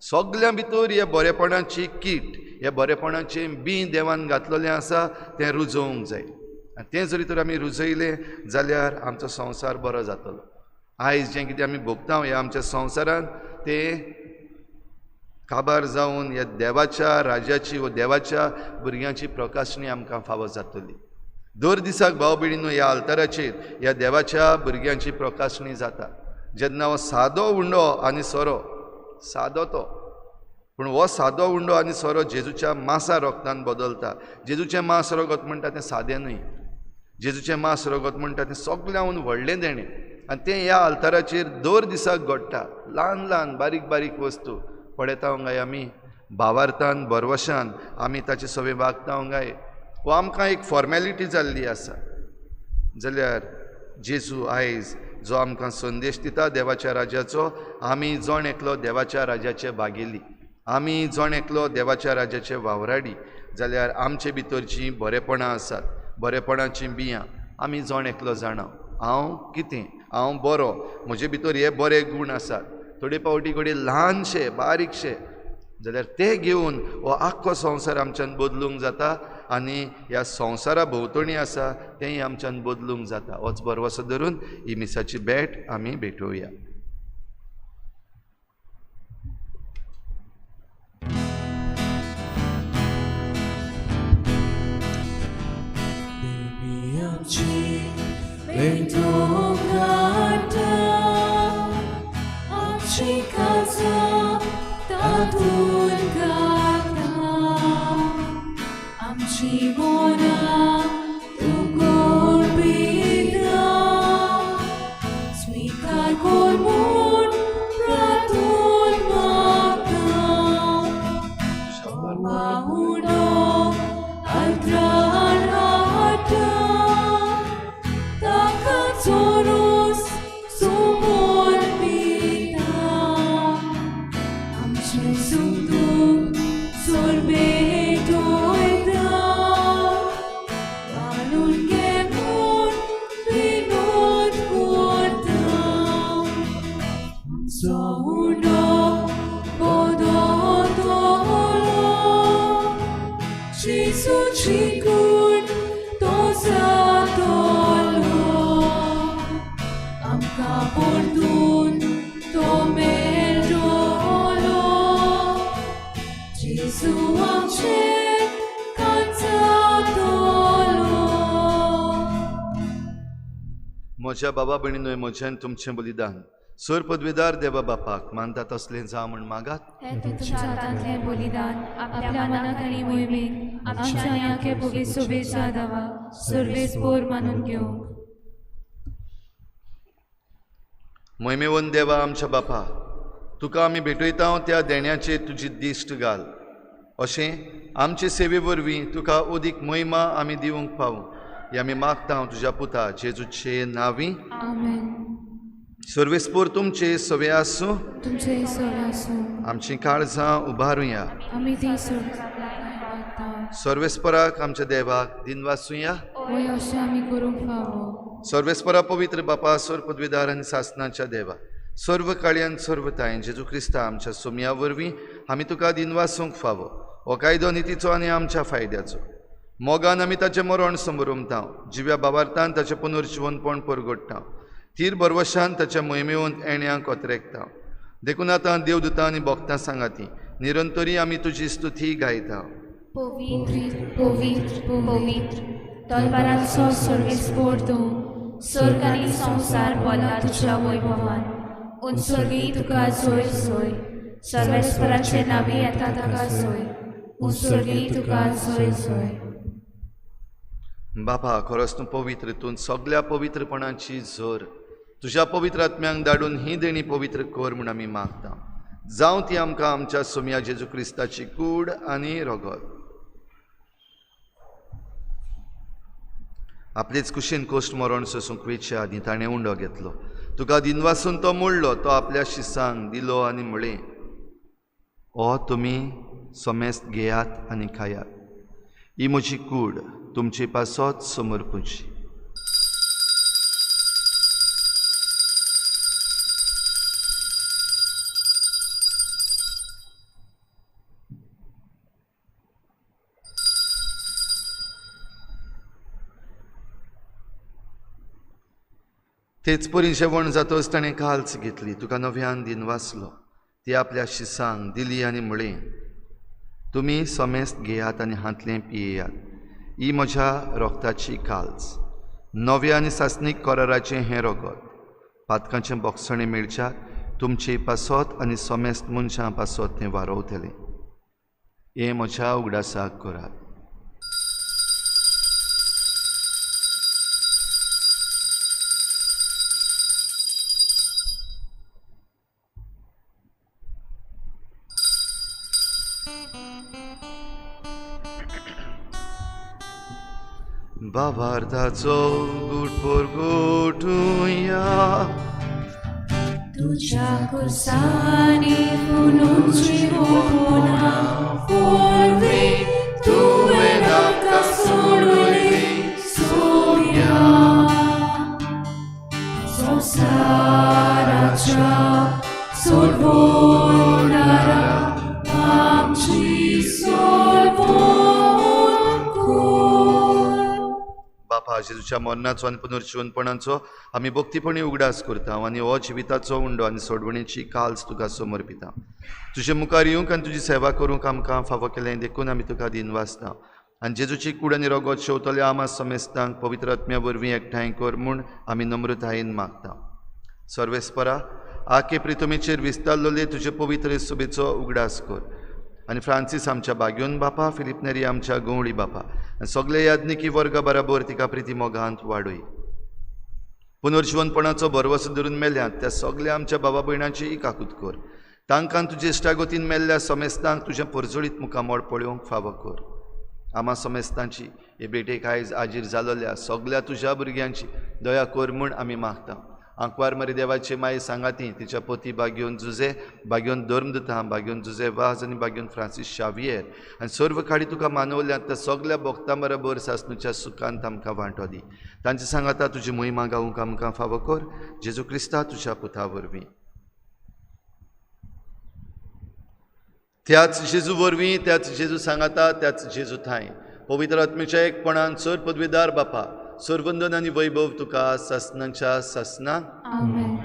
सगळ्यां भितर हे बरेपणाची कीट हे बरेपणाचें बी देवान घातलेलें आसा तें रुजोवंक जाय. आनी तें जरी तर आमी रुजयलें जाल्यार आमचो संवसार बरो जातलो. आयज जें कितें आमी भोगता ह्या आमच्या संवसारांत तें काबार जावन ह्या देवाच्या राजाची व देवाच्या भुरग्यांची प्रकाशणी आमकां फावो जातली. दर दिसाक भाव भयणीनो ह्या आल्ताराचेर ह्या देवाच्या भुरग्यांची प्रकाशणी जाता. जेन्ना हो सादो उंडो आनी सोरो सादो तो पूण हो सादो उंडो आनी सोरो जेजूच्या मांसा रोगतान बदलता. जेजूचें मांस रोगत म्हणटा तें सादें न्हय. जेजूचें मांस रोगत म्हणटा तें सगळ्यांहून व्हडलें देणें आनी तें ह्या आल्ताराचेर दर दिसाक घडटा. ल्हान ल्हान बारीक बारीक वस्तू पळयता गाय आमी भावार्थान बरवशान आमी ताचे सवे वागता गाय. वो आमकां एक फॉर्मेलिटी जाल्ली आसा. जाल्यार जेजू आयज जो आमकां संदेश दिता देवाच्या राजाचो आमी जण एकलो देवाच्या राजाचे बागेली आमी जण एकलो देवाच्या राजाचे वावराडी जाल्यार आमचे भितर जीं बरेपणां आसात बरेपणाचीं बियां आमी जण एकलो जाणा. हांव कितें हांव बरो म्हजे भितर हे बरे गूण आसात थोडे पावटी घडये ल्हानशे बारीकशे जाल्यार ते घेवन हो आख्खो संवसार आमच्यान बदलूंक जाता आनी ह्या संवसारा भोंवतणी आसा तेंय आमच्यान बदलूंक जाता. होच बरवसो धरून ही मिसाची भेट आमी भेटोवया. आमची मोना तू कोण बिदा स्वीकार कोण म्हूण प्रार्थून मागता वाहुनो आल्त्रान हाडटा ताका चोरूस सुमोन पिता आमचें सुख दूख सोर्बें म्हज्या बाबा भयणीनो म्हजें तुमचें बलिदान सोर पदवीदार देवा बापाक मानता तसलें जा म्हण मागात. हे तुमच्या हातांतले बलिदान आपल्या मनात आनी मोहिमेक आमच्या आनी आख्या भोगे सोबेचा दावा सर्वेस पोर मानून घेवंक. मोहिमेवन देवा आमच्या बापा, तुका आमी भेटयता त्या देण्याचे तुजी दिश्ट घाल. अशें आमचे सेवे वरवीं तुका अदीक महिमा आमी दिवंक पावूं हें आमी मागता तुज्या पुता जेजूचे नांवी. आमेन. सर्वेस्पोर तुमचे सवे आसूं. तुमचे सवे आसूं. आमची काळजां उबारुया. आमी ती सोडता. सर्वेस्पराक आमच्या देवाक दिन वाचुया. वय अशें आमी करूंक फावो. सर्वेस्परा पवित्र बापा, सर पदवीदार आनी सासणाच्या देवा, सर्व काळ्यान सर्व ताय जेजू क्रिस्ता आमच्या सोमया वरवीं आमी तुका दिन वाचूंक फावो. हो कायदो नितीचो आनी आमच्या फायद्याचो. मोगान आमी ताचें मरण समरुमता, जिव्या बाबार्थान ताचें पुनर्जीवनपण परगडटा, तीर बरवशान ताच्या मोहिमेवंत येण्याक कोतरेकता. देखून आतां देवदूतां आनी भक्तां सांगाती निरंतरी आमी तुजी स्तुती गायता. पवित्र पवित्र पवित्र तलवाराचो सर्वेस्पोर तूं, स्वर्ग आनी संवसार भरला तुज्या वैभवान. उंचगी तुका सोय सोय, सर्वेस्पराचे नावी येता ताका सोय. उंचगी तुका सोय सोय. बापा, खरोच तूं पवित्र, तूं सगळ्या पवित्रपणाची झर तुज्या पवित्र आत्म्यांक धाडून ही देणी पवित्र कर म्हूण आमी मागता. जावं ती आमकां आमच्या सोमया जेजू क्रिस्ताची कूड आनी रगत. आपलेच कुशीन कोश्ट मरण सोसूंक वेच्या आनी ताणें उंडो घेतलो. तुका दिन वासून तो मोडलो, तो आपल्या शिसांक दिलो आनी म्हळें, ओ तुमी समेस्त घेयात आनी खायात. ही म्हजी कूड तुमचे पासत समर्पूची. तेच परी जेवण जातच ताणें काल्च घेतली, तुका नव्यान दिन वाचलो, ती आपल्या शिसांक दिली आनी म्हळें, तुमी समेस्त घेयात आनी हातलें पियेयात. ही म्हज्या रोगताची काल्च, नव्या आनी सासणीक कराराचें हें रगत. पातकांचें बोगसणें मेळच्याक तुमचे पासत आनी समेस्त मनशां पासत तें वारवतलें. हें म्हज्या उगडासाक करात. बाबार्थाचो गूट परगटुया. तुझ्या कुर्सानी पुनून जीवोना पोरवे तुवें नाका सोडले सोया. संसाराच्या सोडवणारा आमची सोडवण बापा, जेजूच्या मरणाचो आनी पुनर्जीवनपणाचो आमी भक्तीपणी उगडास करता आनी हो जिविताचो उंडो आनी सोडवणेची काल्स तुका समर्पिता. तुजे मुखार येवंक आनी तुजी सेवा करूंक आमकां फावो केलें देखून आमी तुका दिन वाचता. आनी जेजूची कूड आनी रगत शेवतल्या आमा समेस्तांक पवित्र आत्म्या वरवीं एकठांय कर म्हूण आमी नम्रतायेन मागता. सर्वेस्परा, आखे प्रितमेचेर विस्तारलोले तुजे पवित्र सुबेचो उगडास कर. आनी फ्रांसीस आमच्या बाग्योन बापा, फिलिप नेरी आमच्या गवळी बापा आनी सगळे याज्ञिकी वर्गा बराबर तिका प्रिती मोगांत वाडय. पुनर्जीवनपणाचो भरवसो धरून मेल्यात त्या सगळ्या आमच्या बाबा भयणांची काकूत कर. तांकां तुजे इश्टागतीन मेल्ल्या समेस्तांक तुजें परजळीत मुखामोड पळोवंक फावो कर. आमा समेस्तांची हे भेटेक आयज आजीर जालोल्या सगळ्या तुज्या भुरग्यांची दया कर म्हूण आमी मागता. आंकवार मरी देवाची माई सांगाती, तिच्या पोती बाग्योन जुजे, बाग्योन धर्मदता, बाग्योन जुजे वाज आनी बाग्योन फ्रांसीस शावियर आनी सर्व काडी तुका मानवल्यात त्या सगळ्या भक्तां बरोबर सासणूच्या सुखांत आमकां वांटो दी. तांचे सांगाता तुजी मोहिमा गावूंक आमकां फावो कर. जेजू क्रिस्ता तुज्या पुता वरवीं. त्याच जेजू वरवीं, त्याच जेजू सांगाता, त्याच जेजू थाय पवित्र आत्मेच्या एकपणान सर पदवीदार बापा, सर्वंदन आनी वैभव तुका सासणांच्या सासणांक. आमेन.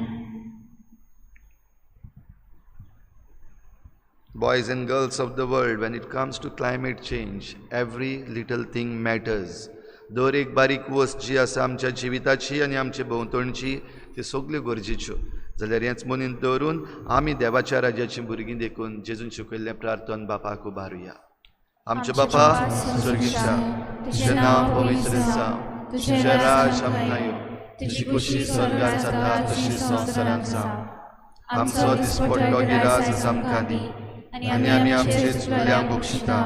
Boys and girls of the world, when it comes to climate change, every little thing matters. दर एक बारीक वस्त जी आसा आमच्या जिविताची आनी आमचे भोंवतणची ती सगल्यो गरजेच्यो. जाल्यार हेंच मनीन दवरून आमी देवाच्या राज्याची भुरगीं देखून जेजून शिकयल्लें प्रार्थन बापाक उबारुया. आमचे बापा स्वर्गीचा, तुजें नांव पवित्र जावं, तुजें राज आमकां येवं, तुजी खुशी स्वर्गांत जाता तशी संवसारांत जावं. आमचो दिसपट्टो गिरास आमकां दी, आनी आमी आमचे चुकल्यांक बक्षिता,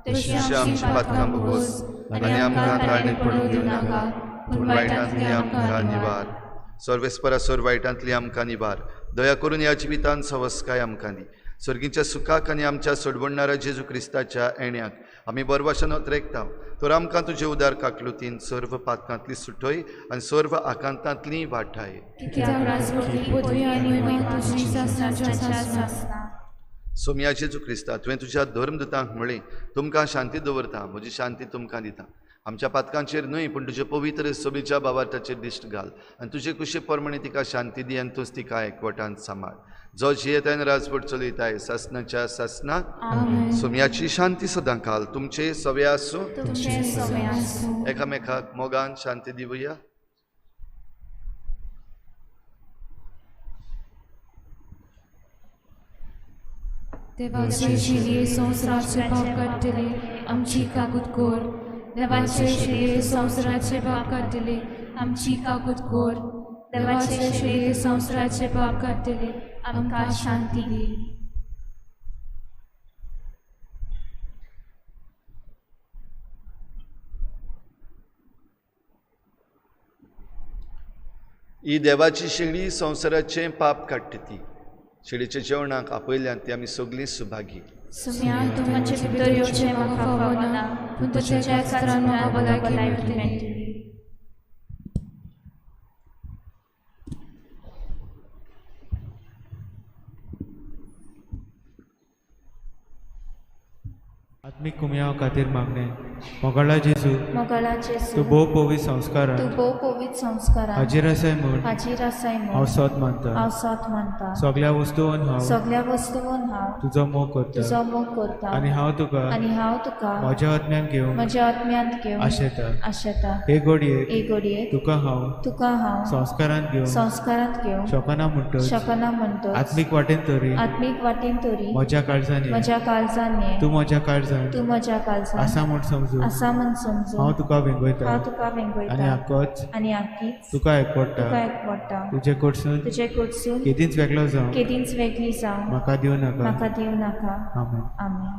तशीं आमची पातकां भोगोस, आनी आमकां ताळणेत पडूंक दिवं नाका, पूण वायटांतली आमकां निवार. सर्वेस्परासोर वायटांतली आमकां निवार, दया करून ह्या जिवितांत सवस्काय आमकां दी. स्वर्गीच्या सुखाक आनी आमच्या सोडवणाऱ्या जेजू क्रिस्ताच्या येण्याक आमी बरे भाशेन उतरेकता. तर आमकां तुजे उदार काकलुतीन सर्व पातकांतली सुटय आनी सर्व आकांतांतली वाटाय. सोम्या जेजू क्रिस्ता, तुवें तुज्या धर्मदुतांक म्हळें, तुमकां शांती दवरता, म्हजी शांती तुमकां दिता. आमच्या पातकांचेर न्हय पूण तुजे पवित्र सोबीच्या बाबार्थाचेर दिश्ट घाल आनी तुजे कुशे प्रमाणे तिका शांती दी आनी तूंच तिका एकवटान सांबाळ. जो जियेतान राजवट चलयताय सासनाच्या सासनाक सोम्याची शांती सदां काल तुमचे सवे आसूं. एकामेकाक मोगान शांती दिवया. देवाचे शिये संवसाराचे पाप काडटले आमची काकूट कोर. देवाचे शिये संवसाराचे पाप काडटले आमची काकूट कोर. देवाचे शिये संवसाराचे पाप काडटले आमकां शांती दी. ही देवाची शेळी संवसाराचें पाप काडटा ती. शेळीच्या जेवणाक आपयल्यान ती आमी सगळीं सुभागी. सुम्या तूं मातशें भितर येवचें म्हाका फावना, पूण तुज्या कातरान म्हाका भलायकी मेळटली. आत्मिक कुमयाव खातीर मागणे. मोगळा जेजू, मोगळा तूं जेजू, भोव पवित्र संस्कार तूं भोव पवित्र संस्कारान हाजीर आसाय म्हूण हाजीर आसाय हांव म्हूण सोत मानता. हांव साथ मानता. सगळ्या वस्तूंवन हांव सगळ्या वस्तूंवन हांव तुजो मोग करता तुजो मोग करता आनी हांव तुका आनी हांव तुका म्हज्या आत्म्यान घेवंक म्हज्या आत्म्यांत घेवन आशेता. आशेता. हे घडयेक एक घडयेक तुका हांव तुका हांव संस्कारांत घेवंक संस्कारांत घेवन शकना म्हणटच शकना म्हणटच आत्मीक वाटेन तरी आत्मीक वाटेन तरी म्हज्या काळजांनी म्हज्या काळजान ये. तूं म्हज्या काळजांत तूं म्हज्या काळजान आसा म्हूण समजून आसा म्हूण समजून हांव तुका वेंगयता हांव तुका आनी वेंगयता आक्कोच आनी आख्खीच तुका एकवडटा. तुका एकवडटा. तुजे कडसून तुजे कडसून केदींच वेगळो जावं केदींच वेगळी जावं म्हाका दिवं नाका. म्हाका दिवं नाका. आमेन. आमेन.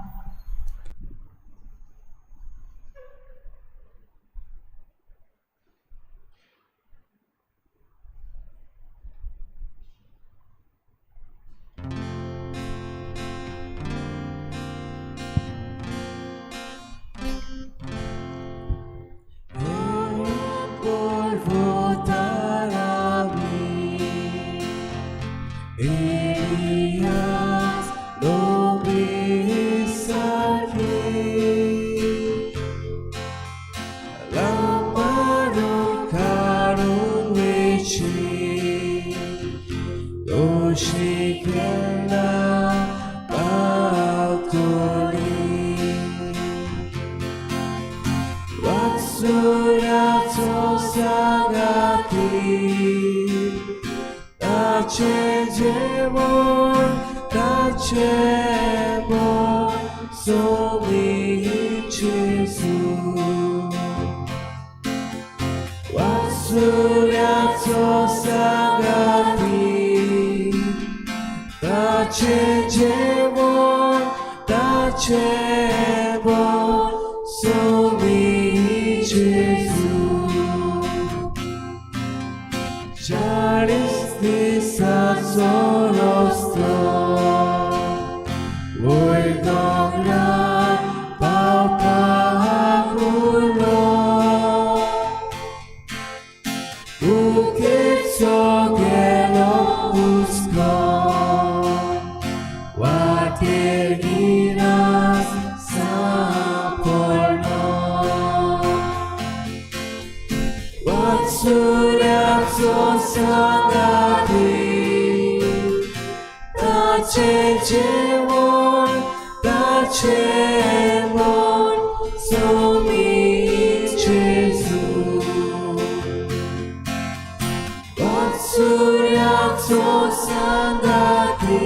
Surya सोसंगाती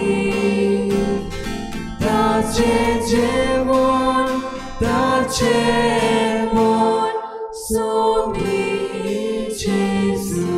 ताचे जेवण ताचे मन सोमी जेजू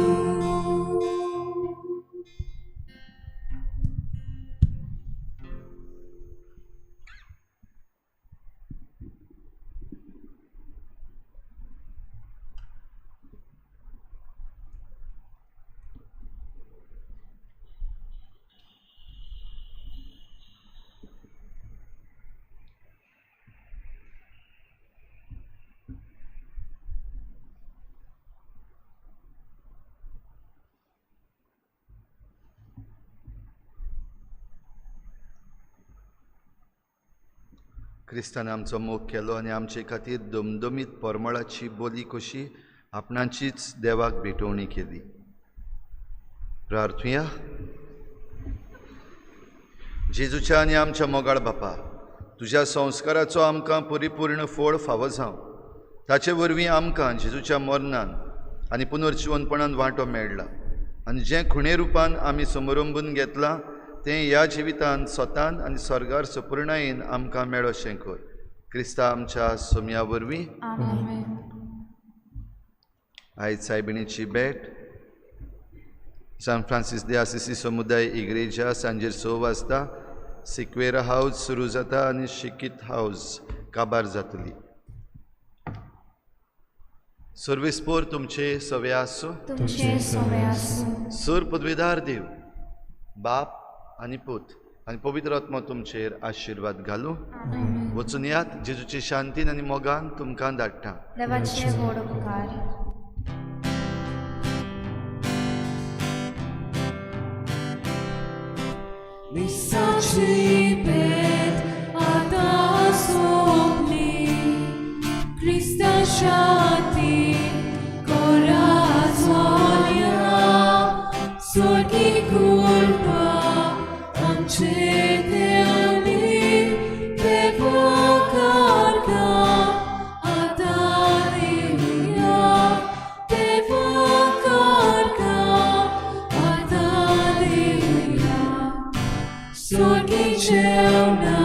क्रिस्तान आमचो मोग केलो आनी आमचे खातीर दमदमीत परमळाची बोली कशी आपणाचीच देवाक भेटोवणी केली. प्रार्थुया. जेजूच्या आनी आमच्या मोगाळ बापा, तुज्या संस्काराचो आमकां परिपूर्ण फळ फावो जावं. ताचे वरवीं आमकां जेजूच्या मरणान आनी पुनर्जीवनपणान वांटो मेळ्ळा आनी जें खुणे रुपान आमी समरंभून घेतलां तें ह्या जिवितांत स्वतान आनी स्वर्गार सपूर्णायेन आमकां मेळो शें कर. क्रिस्ता आमच्या सोम्या वरवीं. आयज सायबिणीची भेट सान फ्रांसीस de Assisi समुदाय इग्रेजा सांजेर 6 वाजता सिक्वेरा हावस सुरू जाता आनी शिकीत हावस काबार जातली. सर्वेस्पोर तुमचे सवे आसूं. तुमचे सवे आसूं. सूर पदवीदार देव बाप आनी पूत आनी पवित्र आत्मा तुमचेर आशिर्वाद घालूं. वचून यात जेजूचे शांतीन आनी मोगान तुमकां धाडटा. देवाचे व्हड उपकार. मिसाची भेट आतां सोंपली. क्रिस्ता शांती कोराचोन या सोर्गी कुळपा आमचे ते आमी देवकारका आतां दिवया. देवकारका आतां दिवया. Sorgi Jeuna